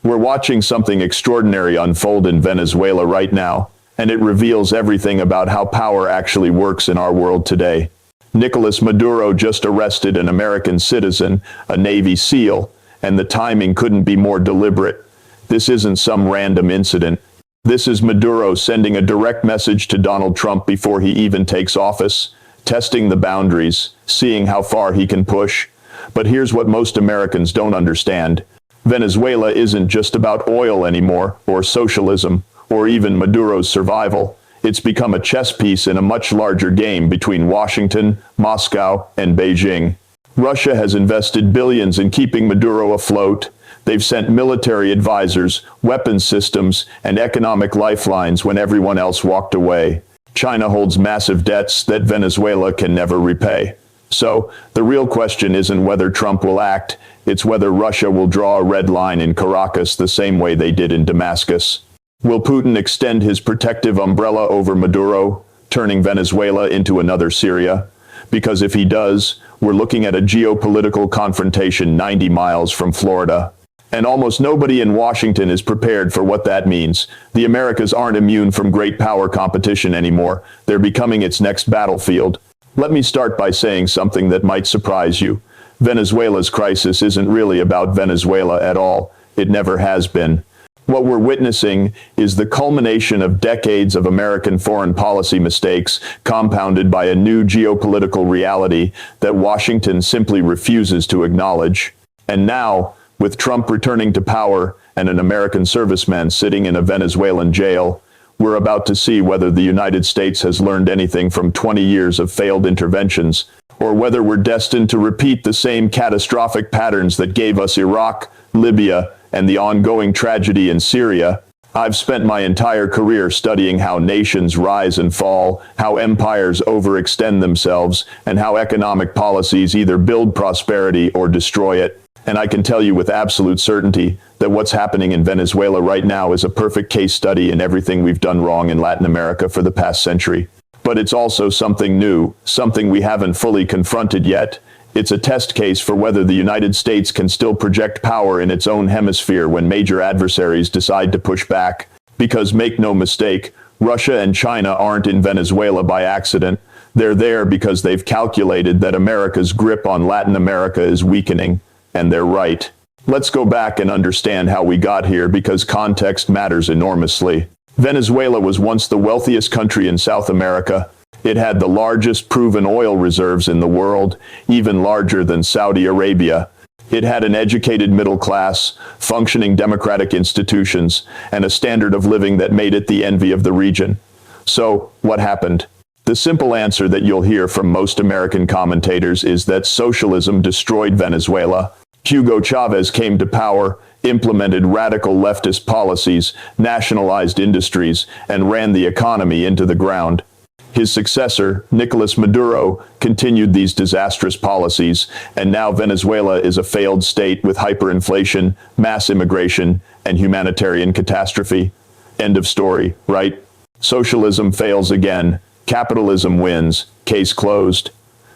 We're watching something extraordinary unfold in Venezuela right now, and it reveals everything about how power actually works in our world today. Nicolas Maduro just arrested an American citizen, a Navy SEAL, and the timing couldn't be more deliberate. This isn't some random incident. This is Maduro sending a direct message to Donald Trump before he even takes office, testing the boundaries, seeing how far he can push. But here's what most Americans don't understand. Venezuela isn't just about oil anymore, or socialism, or even Maduro's survival. It's become a chess piece in a much larger game between Washington, Moscow, and Beijing. Russia has invested billions in keeping Maduro afloat. They've sent military advisors, weapons systems, and economic lifelines when everyone else walked away. China holds massive debts that Venezuela can never repay. So, the real question isn't whether Trump will act, it's whether Russia will draw a red line in Caracas the same way they did in Damascus. Will Putin extend his protective umbrella over Maduro, turning Venezuela into another Syria? Because if he does, we're looking at a geopolitical confrontation 90 miles from Florida. And almost nobody in Washington is prepared for what that means. The Americas aren't immune from great power competition anymore. They're becoming its next battlefield. Let me start by saying something that might surprise you. Venezuela's crisis isn't really about Venezuela at all. It never has been. What we're witnessing is the culmination of decades of American foreign policy mistakes, compounded by a new geopolitical reality that Washington simply refuses to acknowledge. And now, with Trump returning to power and an American serviceman sitting in a Venezuelan jail, we're about to see whether the United States has learned anything from 20 years of failed interventions, or whether we're destined to repeat the same catastrophic patterns that gave us Iraq, Libya, and the ongoing tragedy in Syria. I've spent my entire career studying how nations rise and fall, how empires overextend themselves, and how economic policies either build prosperity or destroy it. And I can tell you with absolute certainty that what's happening in Venezuela right now is a perfect case study in everything we've done wrong in Latin America for the past century. But it's also something new, something we haven't fully confronted yet. It's a test case for whether the United States can still project power in its own hemisphere when major adversaries decide to push back. Because make no mistake, Russia and China aren't in Venezuela by accident. They're there because they've calculated that America's grip on Latin America is weakening. And they're right. Let's go back and understand how we got here because context matters enormously. Venezuela was once the wealthiest country in South America. It had the largest proven oil reserves in the world, even larger than Saudi Arabia. It had an educated middle class, functioning democratic institutions, and a standard of living that made it the envy of the region. So, what happened? The simple answer that you'll hear from most American commentators is that socialism destroyed Venezuela. Hugo Chavez came to power, implemented radical leftist policies, nationalized industries, and ran the economy into the ground. His successor, Nicolas Maduro, continued these disastrous policies, and now Venezuela is a failed state with hyperinflation, mass immigration, and humanitarian catastrophe. End of story, right? Socialism fails again. Capitalism wins. Case closed.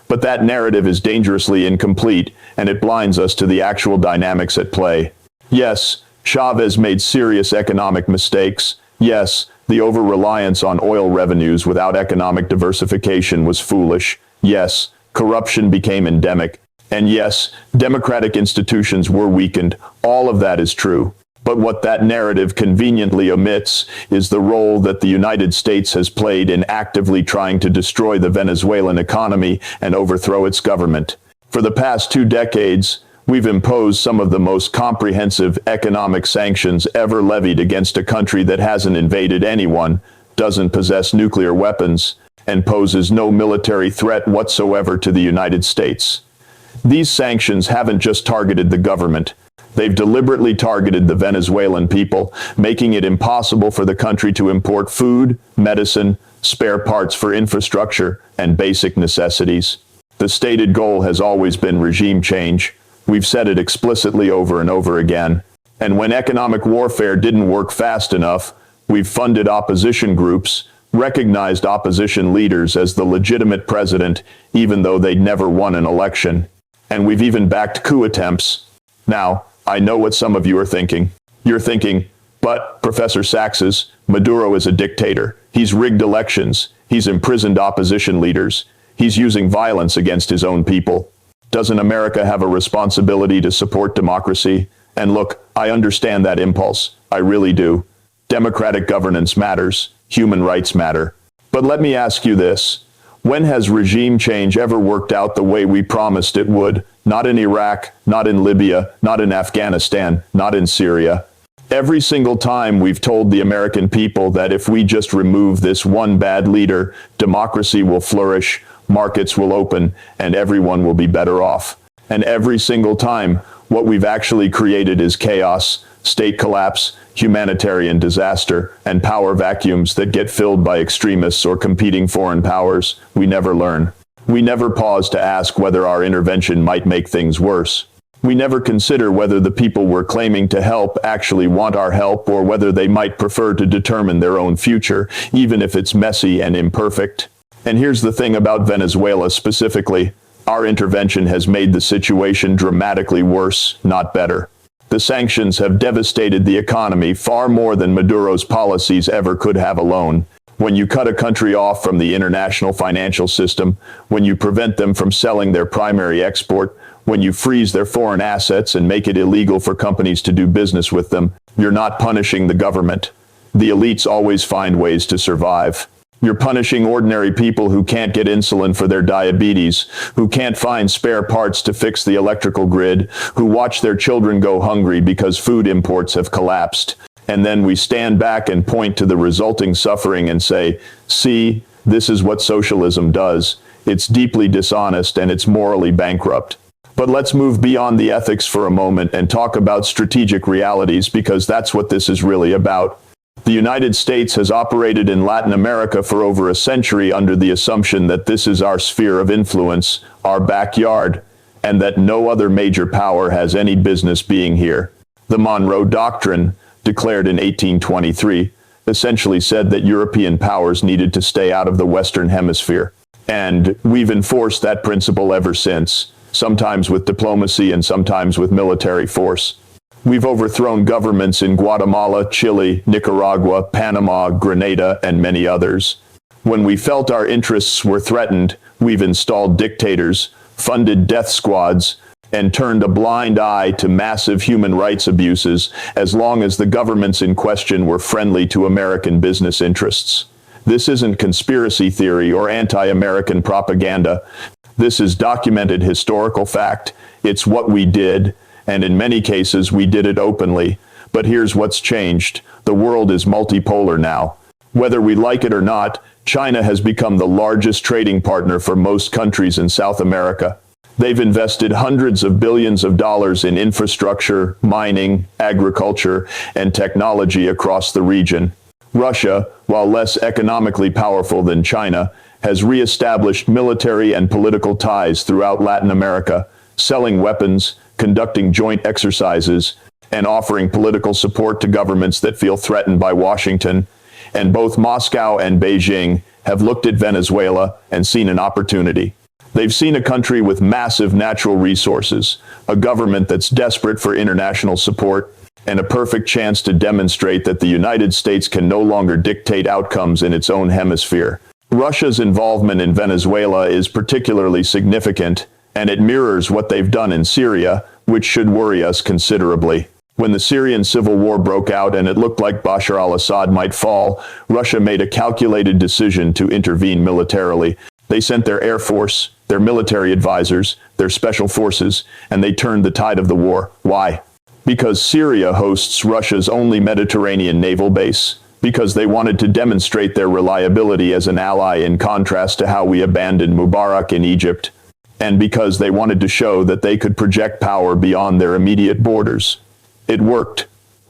But that narrative is dangerously incomplete, and it blinds us to the actual dynamics at play. Yes, Chavez made serious economic mistakes. Yes, the over-reliance on oil revenues without economic diversification was foolish. Yes, corruption became endemic. And yes, democratic institutions were weakened. All of that is true. But what that narrative conveniently omits is the role that the United States has played in actively trying to destroy the Venezuelan economy and overthrow its government. For the past 2 decades, we've imposed some of the most comprehensive economic sanctions ever levied against a country that hasn't invaded anyone, doesn't possess nuclear weapons, and poses no military threat whatsoever to the United States. These sanctions haven't just targeted the government. They've deliberately targeted the Venezuelan people, making it impossible for the country to import food, medicine, spare parts for infrastructure, and basic necessities. The stated goal has always been regime change. We've said it explicitly over and over again. And when economic warfare didn't work fast enough, we've funded opposition groups, recognized opposition leaders as the legitimate president, even though they'd never won an election. And we've even backed coup attempts. Now, I know what some of you are thinking. You're thinking, but, Professor Sachs, Maduro is a dictator. He's rigged elections. He's imprisoned opposition leaders. He's using violence against his own people. Doesn't America have a responsibility to support democracy? And look, I understand that impulse. I really do. Democratic governance matters. Human rights matter. But let me ask you this. When has regime change ever worked out the way we promised it would? Not in Iraq, not in Libya, not in Afghanistan, not in Syria. Every single time we've told the American people that if we just remove this one bad leader, democracy will flourish, markets will open, and everyone will be better off. And every single time, what we've actually created is chaos, state collapse, humanitarian disaster, and power vacuums that get filled by extremists or competing foreign powers. We never learn. We never pause to ask whether our intervention might make things worse. We never consider whether the people we're claiming to help actually want our help or whether they might prefer to determine their own future, even if it's messy and imperfect. And here's the thing about Venezuela specifically. Our intervention has made the situation dramatically worse, not better. The sanctions have devastated the economy far more than Maduro's policies ever could have alone. When you cut a country off from the international financial system, when you prevent them from selling their primary export, when you freeze their foreign assets and make it illegal for companies to do business with them, you're not punishing the government. The elites always find ways to survive. You're punishing ordinary people who can't get insulin for their diabetes, who can't find spare parts to fix the electrical grid, who watch their children go hungry because food imports have collapsed. And then we stand back and point to the resulting suffering and say, see, this is what socialism does. It's deeply dishonest and it's morally bankrupt. But let's move beyond the ethics for a moment and talk about strategic realities, because that's what this is really about. The United States has operated in Latin America for over a century under the assumption that this is our sphere of influence, our backyard, and that no other major power has any business being here. The Monroe Doctrine, declared in 1823, essentially said that European powers needed to stay out of the Western Hemisphere. And we've enforced that principle ever since, sometimes with diplomacy and sometimes with military force. We've overthrown governments in Guatemala, Chile, Nicaragua, Panama, Grenada, and many others. When we felt our interests were threatened, we've installed dictators, funded death squads, and turned a blind eye to massive human rights abuses as long as the governments in question were friendly to American business interests. This isn't conspiracy theory or anti-American propaganda. This is documented historical fact. It's what we did, and in many cases we did it openly. But here's what's changed. The world is multipolar now. Whether we like it or not, China has become the largest trading partner for most countries in South America. They've invested hundreds of billions of dollars in infrastructure, mining, agriculture, and technology across the region. Russia, while less economically powerful than China, has re-established military and political ties throughout Latin America, selling weapons, conducting joint exercises, and offering political support to governments that feel threatened by Washington. And both Moscow and Beijing have looked at Venezuela and seen an opportunity. They've seen a country with massive natural resources, a government that's desperate for international support, and a perfect chance to demonstrate that the United States can no longer dictate outcomes in its own hemisphere. Russia's involvement in Venezuela is particularly significant, and it mirrors what they've done in Syria, which should worry us considerably. When the Syrian civil war broke out and it looked like Bashar al-Assad might fall, Russia made a calculated decision to intervene militarily. They sent their air force, their military advisors, their special forces, and they turned the tide of the war. Why? Because Syria hosts Russia's only Mediterranean naval base. Because they wanted to demonstrate their reliability as an ally in contrast to how we abandoned Mubarak in Egypt. And because they wanted to show that they could project power beyond their immediate borders. It worked.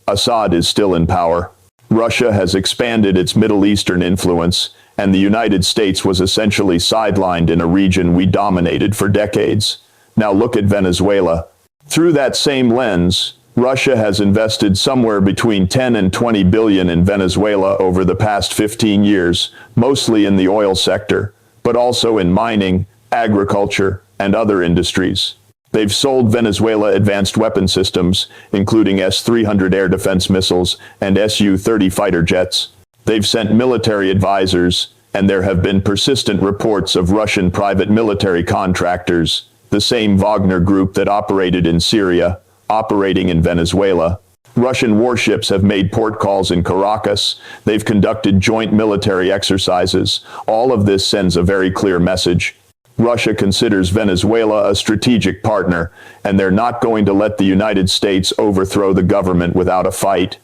Assad is still in power. Russia has expanded its Middle Eastern influence, and the United States was essentially sidelined in a region we dominated for decades. Now look at Venezuela. Through that same lens, Russia has invested somewhere between 10 and 20 billion in Venezuela over the past 15 years, mostly in the oil sector, but also in mining, agriculture, and other industries. They've sold Venezuela advanced weapon systems, including S-300 air defense missiles and Su-30 fighter jets. They've sent military advisors, and there have been persistent reports of Russian private military contractors, the same Wagner group that operated in Syria, operating in Venezuela. Russian warships have made port calls in Caracas. They've conducted joint military exercises. All of this sends a very clear message. Russia considers Venezuela a strategic partner, and they're not going to let the United States overthrow the government without a fight.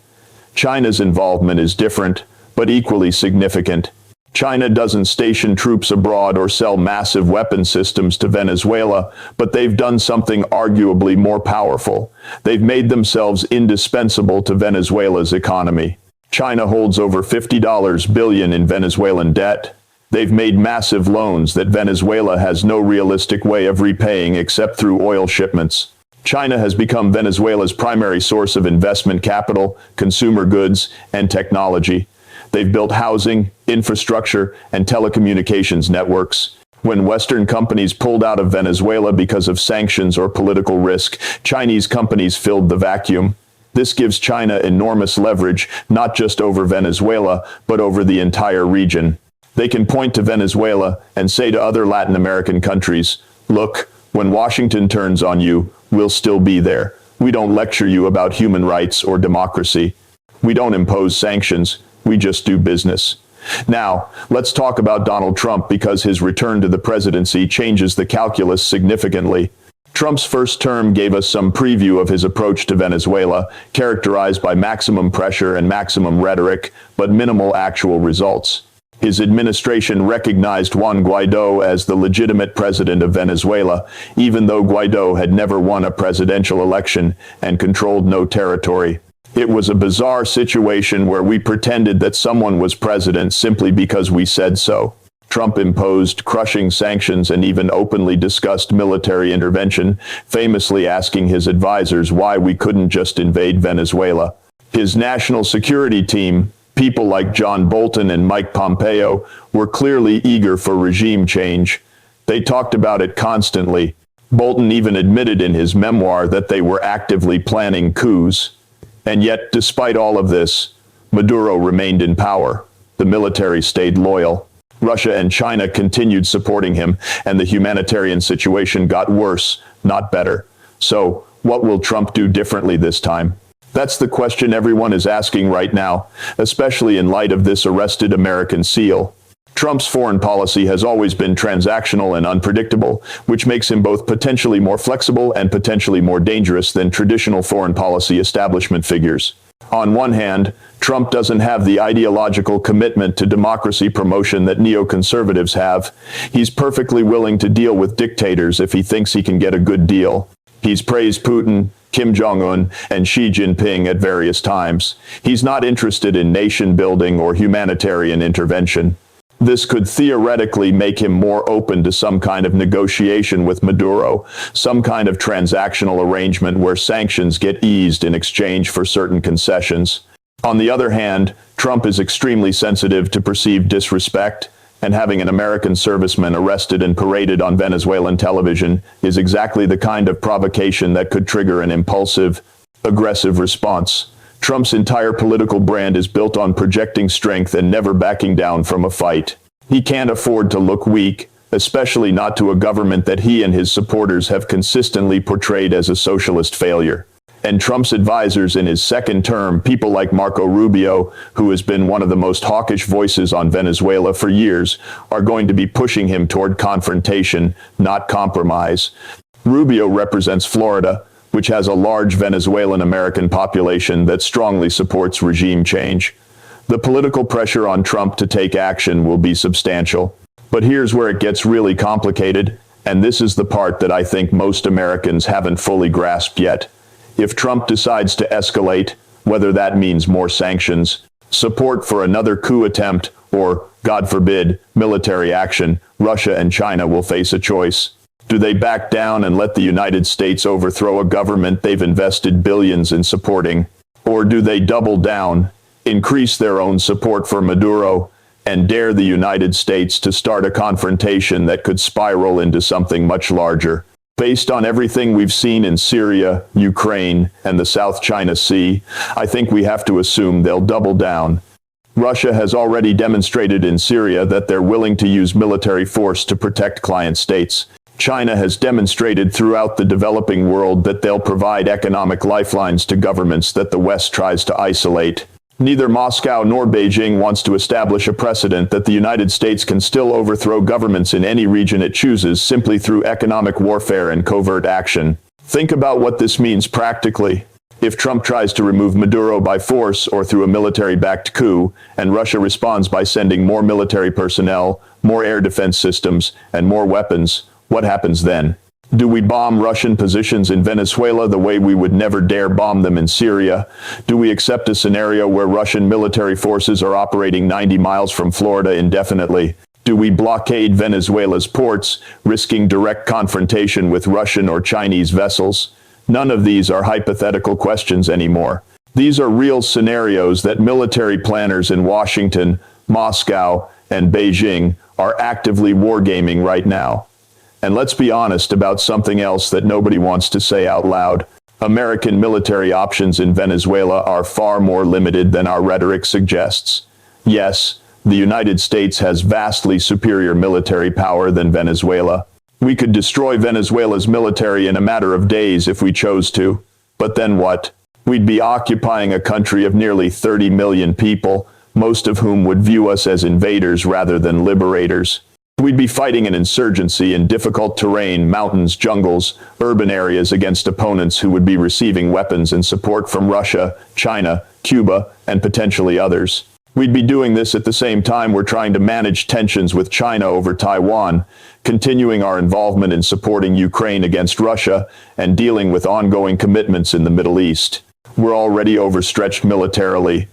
China's involvement is different, but equally significant. China doesn't station troops abroad or sell massive weapon systems to Venezuela, but they've done something arguably more powerful. They've made themselves indispensable to Venezuela's economy. China holds over $50 billion in Venezuelan debt. They've made massive loans that Venezuela has no realistic way of repaying except through oil shipments. China has become Venezuela's primary source of investment capital, consumer goods, and technology. They've built housing, infrastructure, and telecommunications networks. When Western companies pulled out of Venezuela because of sanctions or political risk, Chinese companies filled the vacuum. This gives China enormous leverage, not just over Venezuela, but over the entire region. They can point to Venezuela and say to other Latin American countries, look, when Washington turns on you, we'll still be there. We don't lecture you about human rights or democracy. We don't impose sanctions. We just do business. Now, let's talk about Donald Trump because his return to the presidency changes the calculus significantly. Trump's first term gave us some preview of his approach to Venezuela, characterized by maximum pressure and maximum rhetoric, but minimal actual results. His administration recognized Juan Guaidó as the legitimate president of Venezuela, even though Guaidó had never won a presidential election and controlled no territory. It was a bizarre situation where we pretended that someone was president simply because we said so. Trump imposed crushing sanctions and even openly discussed military intervention, famously asking his advisors why we couldn't just invade Venezuela. His national security team, people like John Bolton and Mike Pompeo, were clearly eager for regime change. They talked about it constantly. Bolton even admitted in his memoir that they were actively planning coups. And yet, despite all of this, Maduro remained in power. The military stayed loyal. Russia and China continued supporting him, and the humanitarian situation got worse, not better. So, what will Trump do differently this time? That's the question everyone is asking right now, especially in light of this arrested American SEAL. Trump's foreign policy has always been transactional and unpredictable, which makes him both potentially more flexible and potentially more dangerous than traditional foreign policy establishment figures. On one hand, Trump doesn't have the ideological commitment to democracy promotion that neoconservatives have. He's perfectly willing to deal with dictators if he thinks he can get a good deal. He's praised Putin, Kim Jong-un, and Xi Jinping at various times. He's not interested in nation building or humanitarian intervention. This could theoretically make him more open to some kind of negotiation with Maduro, some kind of transactional arrangement where sanctions get eased in exchange for certain concessions. On the other hand, Trump is extremely sensitive to perceived disrespect, and having an American serviceman arrested and paraded on Venezuelan television is exactly the kind of provocation that could trigger an impulsive, aggressive response. Trump's entire political brand is built on projecting strength and never backing down from a fight. He can't afford to look weak, especially not to a government that he and his supporters have consistently portrayed as a socialist failure. And Trump's advisors in his second term, people like Marco Rubio, who has been one of the most hawkish voices on Venezuela for years, are going to be pushing him toward confrontation, not compromise. Rubio represents Florida, which has a large Venezuelan American population that strongly supports regime change. The political pressure on Trump to take action will be substantial. But here's where it gets really complicated, and this is the part that I think most Americans haven't fully grasped yet. If Trump decides to escalate, whether that means more sanctions, support for another coup attempt, or, God forbid, military action, Russia and China will face a choice. Do they back down and let the United States overthrow a government they've invested billions in supporting? Or do they double down, increase their own support for Maduro, and dare the United States to start a confrontation that could spiral into something much larger? Based on everything we've seen in Syria, Ukraine, and the South China Sea, I think we have to assume they'll double down. Russia has already demonstrated in Syria that they're willing to use military force to protect client states. China has demonstrated throughout the developing world that they'll provide economic lifelines to governments that the West tries to isolate. Neither Moscow nor Beijing wants to establish a precedent that the United States can still overthrow governments in any region it chooses simply through economic warfare and covert action. Think about what this means practically. If Trump tries to remove Maduro by force or through a military-backed coup, and Russia responds by sending more military personnel, more air defense systems, and more weapons, what happens then? Do we bomb Russian positions in Venezuela the way we would never dare bomb them in Syria? Do we accept a scenario where Russian military forces are operating 90 miles from Florida indefinitely? Do we blockade Venezuela's ports, risking direct confrontation with Russian or Chinese vessels? None of these are hypothetical questions anymore. These are real scenarios that military planners in Washington, Moscow, and Beijing are actively wargaming right now. And let's be honest about something else that nobody wants to say out loud. American military options in Venezuela are far more limited than our rhetoric suggests. Yes, the United States has vastly superior military power than Venezuela. We could destroy Venezuela's military in a matter of days if we chose to. But then what? We'd be occupying a country of nearly 30 million people, most of whom would view us as invaders rather than liberators. We'd be fighting an insurgency in difficult terrain, mountains, jungles, urban areas against opponents who would be receiving weapons and support from Russia, China, Cuba, and potentially others. We'd be doing this at the same time we're trying to manage tensions with China over Taiwan, continuing our involvement in supporting Ukraine against Russia, and dealing with ongoing commitments in the Middle East. We're already overstretched militarily.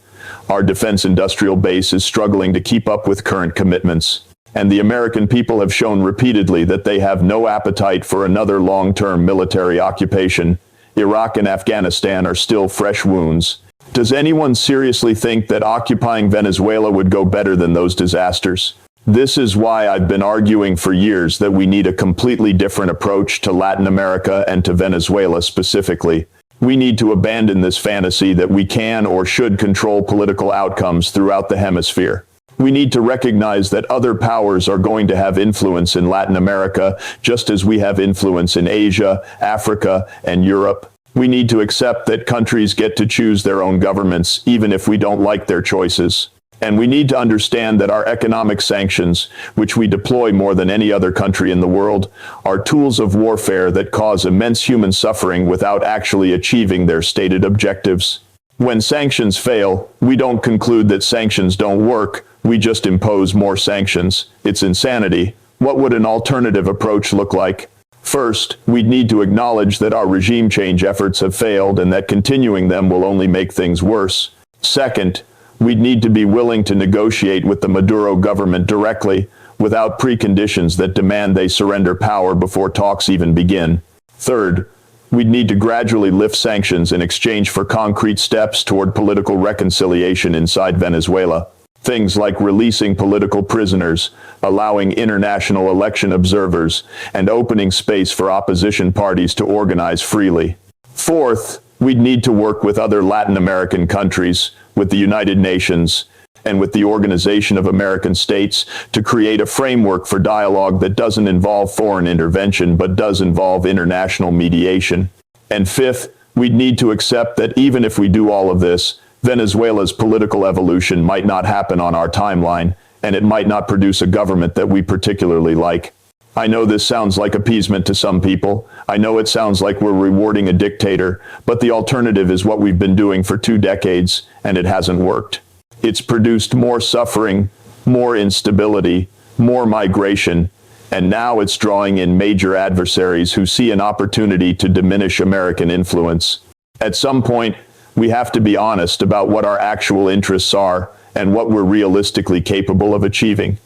Our defense industrial base is struggling to keep up with current commitments. And the American people have shown repeatedly that they have no appetite for another long-term military occupation. Iraq and Afghanistan are still fresh wounds. Does anyone seriously think that occupying Venezuela would go better than those disasters? This is why I've been arguing for years that we need a completely different approach to Latin America and to Venezuela specifically. We need to abandon this fantasy that we can or should control political outcomes throughout the hemisphere. We need to recognize that other powers are going to have influence in Latin America, just as we have influence in Asia, Africa, and Europe. We need to accept that countries get to choose their own governments, even if we don't like their choices. And we need to understand that our economic sanctions, which we deploy more than any other country in the world, are tools of warfare that cause immense human suffering without actually achieving their stated objectives. When sanctions fail, we don't conclude that sanctions don't work. We just impose more sanctions. It's insanity. What would an alternative approach look like? First, we'd need to acknowledge that our regime change efforts have failed and that continuing them will only make things worse. Second, we'd need to be willing to negotiate with the Maduro government directly, without preconditions that demand they surrender power before talks even begin. Third, we'd need to gradually lift sanctions in exchange for concrete steps toward political reconciliation inside Venezuela. Things like releasing political prisoners, allowing international election observers, and opening space for opposition parties to organize freely. Fourth, we'd need to work with other Latin American countries, with the United Nations, and with the Organization of American States to create a framework for dialogue that doesn't involve foreign intervention but does involve international mediation. And fifth, we'd need to accept that even if we do all of this, Venezuela's political evolution might not happen on our timeline, and it might not produce a government that we particularly like. I know this sounds like appeasement to some people. I know it sounds like we're rewarding a dictator, but the alternative is what we've been doing for 2 decades, and it hasn't worked. It's produced more suffering, more instability, more migration, and now it's drawing in major adversaries who see an opportunity to diminish American influence. At some point, we have to be honest about what our actual interests are and what we're realistically capable of achieving.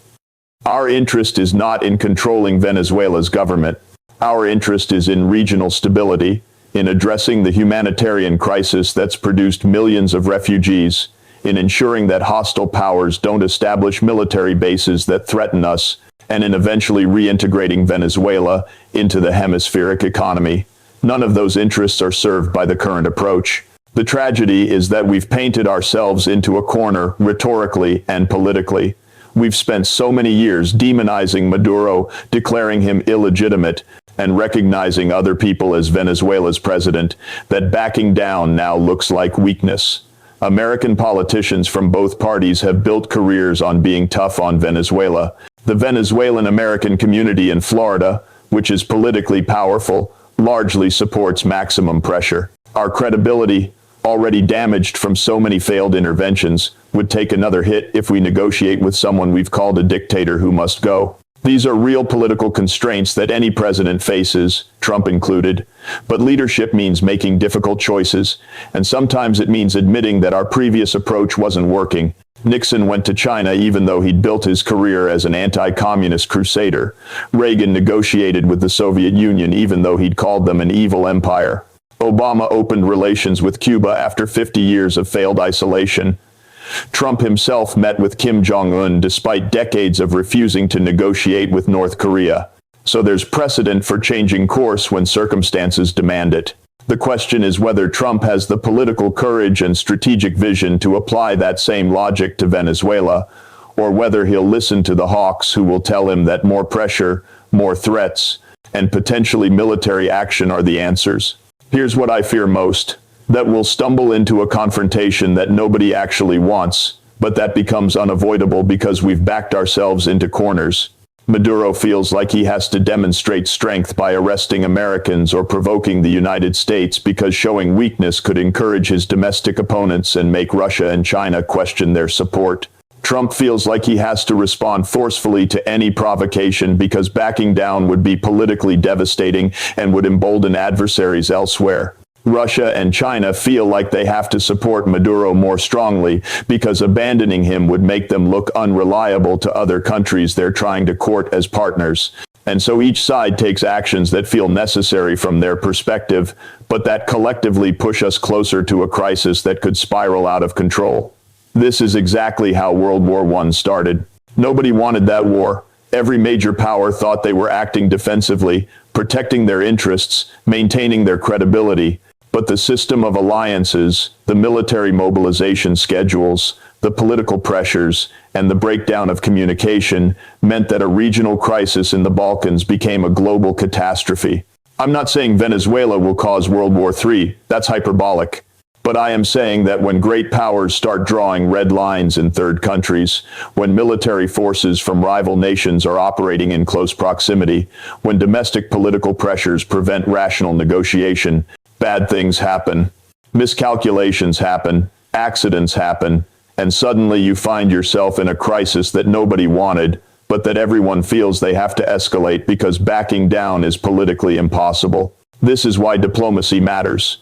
Our interest is not in controlling Venezuela's government. Our interest is in regional stability, in addressing the humanitarian crisis that's produced millions of refugees, in ensuring that hostile powers don't establish military bases that threaten us, and in eventually reintegrating Venezuela into the hemispheric economy. None of those interests are served by the current approach. The tragedy is that we've painted ourselves into a corner rhetorically and politically. We've spent so many years demonizing Maduro, declaring him illegitimate, and recognizing other people as Venezuela's president, that backing down now looks like weakness. American politicians from both parties have built careers on being tough on Venezuela. The Venezuelan American community in Florida, which is politically powerful, largely supports maximum pressure. Our credibility, already damaged from so many failed interventions, would take another hit if we negotiate with someone we've called a dictator who must go. These are real political constraints that any president faces, Trump included. But leadership means making difficult choices, and sometimes it means admitting that our previous approach wasn't working. Nixon went to China even though he'd built his career as an anti-communist crusader. Reagan negotiated with the Soviet Union even though he'd called them an evil empire. Obama opened relations with Cuba after 50 years of failed isolation. Trump himself met with Kim Jong-un despite decades of refusing to negotiate with North Korea. So there's precedent for changing course when circumstances demand it. The question is whether Trump has the political courage and strategic vision to apply that same logic to Venezuela, or whether he'll listen to the hawks who will tell him that more pressure, more threats, and potentially military action are the answers. Here's what I fear most: that we'll stumble into a confrontation that nobody actually wants, but that becomes unavoidable because we've backed ourselves into corners. Maduro feels like he has to demonstrate strength by arresting Americans or provoking the United States because showing weakness could encourage his domestic opponents and make Russia and China question their support. Trump feels like he has to respond forcefully to any provocation because backing down would be politically devastating and would embolden adversaries elsewhere. Russia and China feel like they have to support Maduro more strongly because abandoning him would make them look unreliable to other countries they're trying to court as partners. And so each side takes actions that feel necessary from their perspective, but that collectively push us closer to a crisis that could spiral out of control. This is exactly how World War I started. Nobody wanted that war. Every major power thought they were acting defensively, protecting their interests, maintaining their credibility. But the system of alliances, the military mobilization schedules, the political pressures, and the breakdown of communication meant that a regional crisis in the Balkans became a global catastrophe. I'm not saying Venezuela will cause World War III, that's hyperbolic. But I am saying that when great powers start drawing red lines in third countries, when military forces from rival nations are operating in close proximity, when domestic political pressures prevent rational negotiation, bad things happen, miscalculations happen, accidents happen, and suddenly you find yourself in a crisis that nobody wanted, but that everyone feels they have to escalate because backing down is politically impossible. This is why diplomacy matters.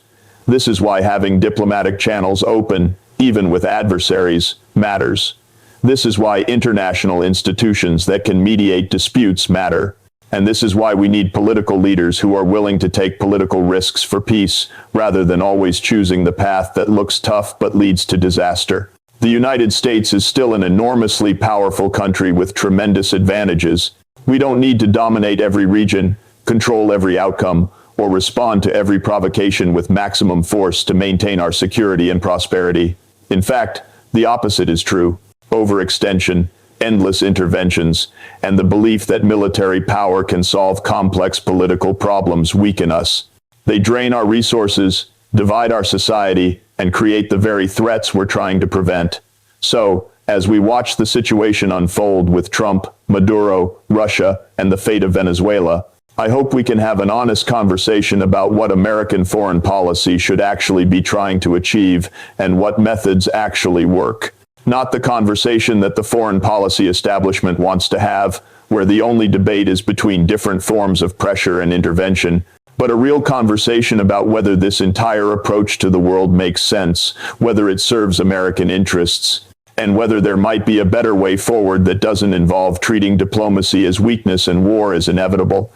This is why having diplomatic channels open, even with adversaries, matters. This is why international institutions that can mediate disputes matter. And this is why we need political leaders who are willing to take political risks for peace, rather than always choosing the path that looks tough but leads to disaster. The United States is still an enormously powerful country with tremendous advantages. We don't need to dominate every region, control every outcome, or respond to every provocation with maximum force to maintain our security and prosperity. In fact, the opposite is true. Overextension, endless interventions, and the belief that military power can solve complex political problems weaken us. They drain our resources, divide our society, and create the very threats we're trying to prevent. So, as we watch the situation unfold with Trump, Maduro, Russia, and the fate of Venezuela, I hope we can have an honest conversation about what American foreign policy should actually be trying to achieve and what methods actually work. Not the conversation that the foreign policy establishment wants to have, where the only debate is between different forms of pressure and intervention, but a real conversation about whether this entire approach to the world makes sense, whether it serves American interests, and whether there might be a better way forward that doesn't involve treating diplomacy as weakness and war as inevitable.